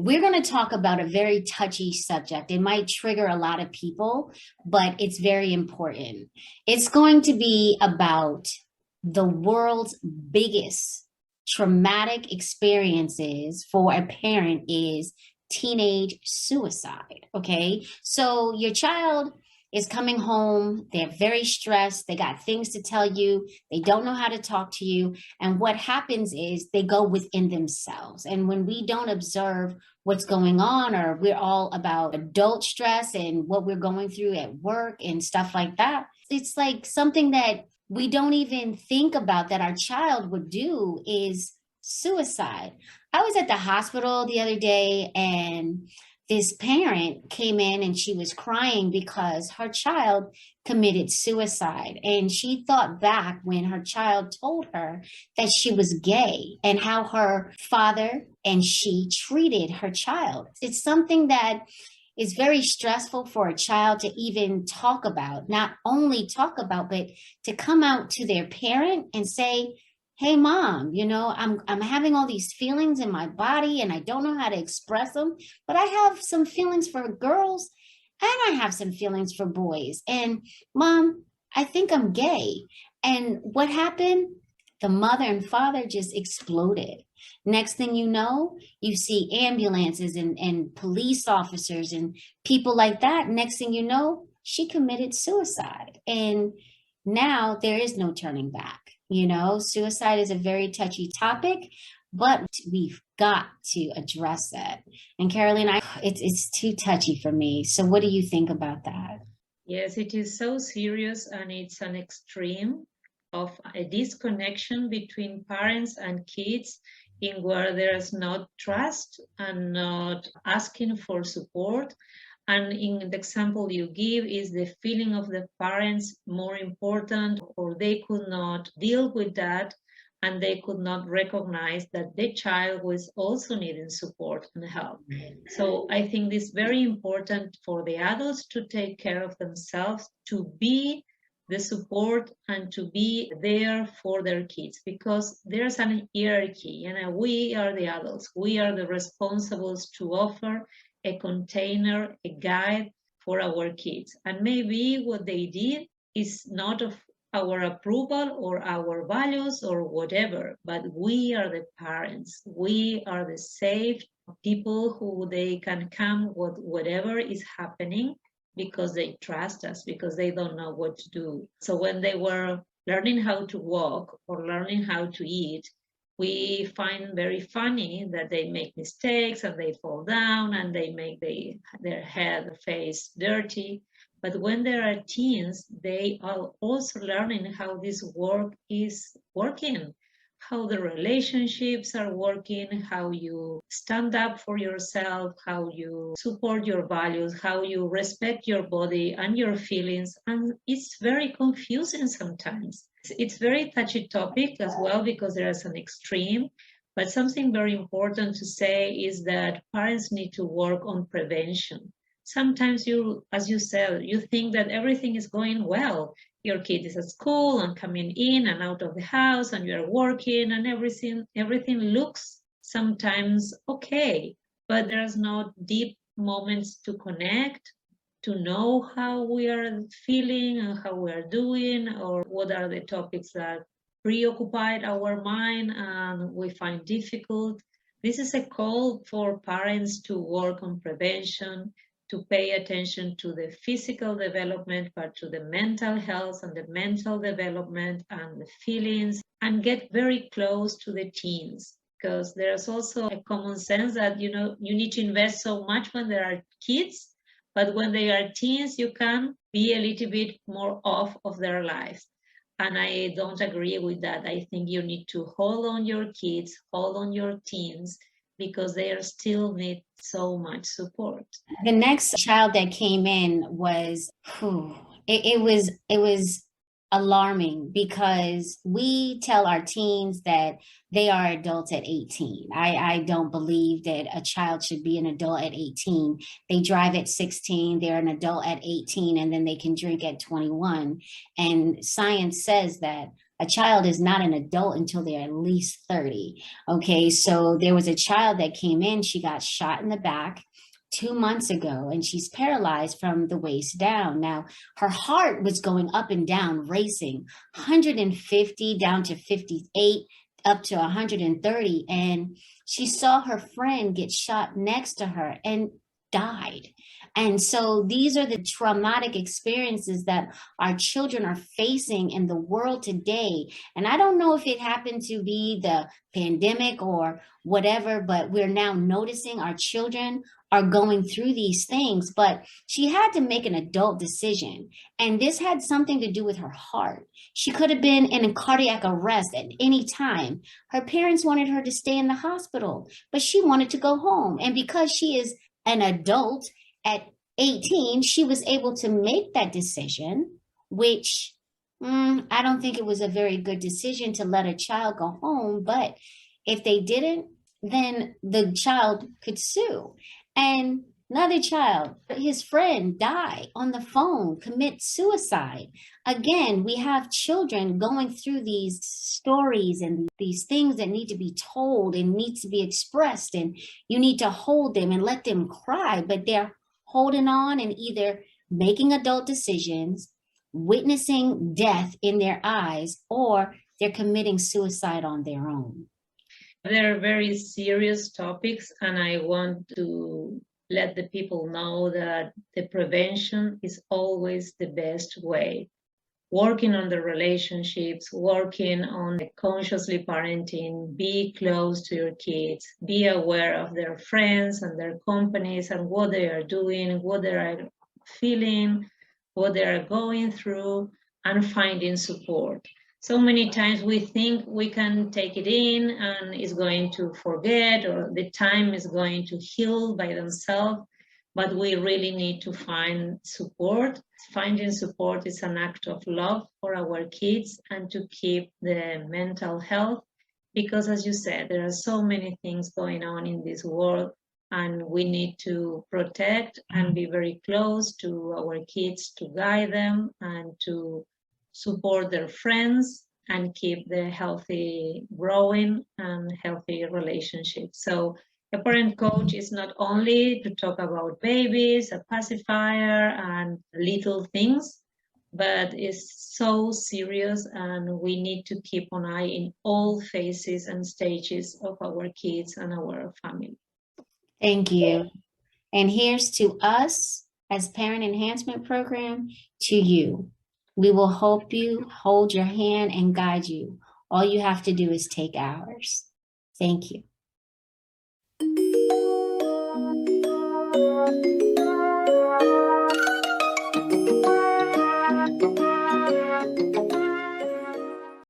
We're going to talk about a very touchy subject. It might trigger a lot of people, but it's very important. It's going to be about the world's biggest traumatic experiences for a parent is teenage suicide. Okay. So your child is coming home. They're very stressed. They got things to tell you. They don't know how to talk to you. And what happens is they go within themselves. And when we don't observe what's going on, or we're all about adult stress and what we're going through at work and stuff like that, it's like something that we don't even think about that our child would do is suicide. I was at the hospital the other day and this parent came in and she was crying because her child committed suicide. And she thought back when her child told her that she was gay and how her father and she treated her child. It's something that is very stressful for a child to even talk about, not only talk about, but to come out to their parent and say, hey mom, I'm having all these feelings in my body and I don't know how to express them, but I have some feelings for girls and I have some feelings for boys. And mom, I think I'm gay. And what happened? The mother and father just exploded. Next thing you know, you see ambulances and police officers and people like that. Next thing you know, she committed suicide. And now there is no turning back. Suicide is a very touchy topic, but we've got to address that. And Caroline, it's too touchy for me. So what do you think about that? Yes, it is so serious, and it's an extreme of a disconnection between parents and kids in where there's not trust and not asking for support. And in the example you give, is the feeling of the parents more important, or they could not deal with that and they could not recognize that the child was also needing support and help. So I think it's very important for the adults to take care of themselves, to be the support and to be there for their kids, because there's an hierarchy and we are the adults. We are the responsibles to offer a container, a guide for our kids. And maybe what they did is not of our approval or our values or whatever, but we are the parents. We are the safe people who they can come with whatever is happening because they trust us, because they don't know what to do. So when they were learning how to walk or learning how to eat, we find very funny that they make mistakes and they fall down and they make their head, face dirty. But when they are teens, they are also learning how this work is working, how the relationships are working, how you stand up for yourself, how you support your values, how you respect your body and your feelings. And it's very confusing sometimes. It's very touchy topic as well because there is an extreme. But something very important to say is that parents need to work on prevention. Sometimes you, as you said, you think that everything is going well. Your kid is at school and coming in and out of the house and you're working and everything looks sometimes okay, but there's no deep moments to connect, to know how we are feeling and how we are doing, or what are the topics that preoccupied our mind and we find difficult. This is a call for parents to work on prevention, to pay attention to the physical development, but to the mental health and the mental development and the feelings, and get very close to the teens. Because there's also a common sense that, you need to invest so much when there are kids, but when they are teens, you can be a little bit more off of their lives. And I don't agree with that. I think you need to hold on your kids, hold on your teens, because they are still need so much support. The next child that came in was, it was alarming because we tell our teens that they are adults at 18. I don't believe that a child should be an adult at 18. They drive at 16, they're an adult at 18, and then they can drink at 21. And science says that a child is not an adult until they're at least 30. Okay, so there was a child that came in, she got shot in the back 2 months ago, and she's paralyzed from the waist down. Now, her heart was going up and down, racing 150 down to 58, up to 130. And she saw her friend get shot next to her and died. And so these are the traumatic experiences that our children are facing in the world today. And I don't know if it happened to be the pandemic or whatever, but we're now noticing our children are going through these things. But she had to make an adult decision. And this had something to do with her heart. She could have been in a cardiac arrest at any time. Her parents wanted her to stay in the hospital, but she wanted to go home. And because she is an adult at 18, she was able to make that decision, which I don't think it was a very good decision to let a child go home. But if they didn't, then the child could sue. And another child, his friend, die on the phone, commit suicide. Again, we have children going through these stories and these things that need to be told and needs to be expressed, and you need to hold them and let them cry, but they're holding on and either making adult decisions, witnessing death in their eyes, or they're committing suicide on their own. They're very serious topics, and I want to let the people know that the prevention is always the best way. Working on the relationships, working on the consciously parenting, be close to your kids, be aware of their friends and their companies and what they are doing, what they are feeling, what they are going through, and finding support. So many times we think we can take it in and it's going to forget, or the time is going to heal by themselves, but we really need to find support. Finding support is an act of love for our kids and to keep the mental health, because as you said, there are so many things going on in this world, and we need to protect and be very close to our kids to guide them and to support their friends and keep the healthy growing and healthy relationships. So a parent coach is not only to talk about babies, a pacifier, and little things, but it's so serious, and we need to keep an eye in all phases and stages of our kids and our family. Thank you. And here's to us as Parent Enhancement Program, to you. We will help you, hold your hand, and guide you. All you have to do is take ours. Thank you.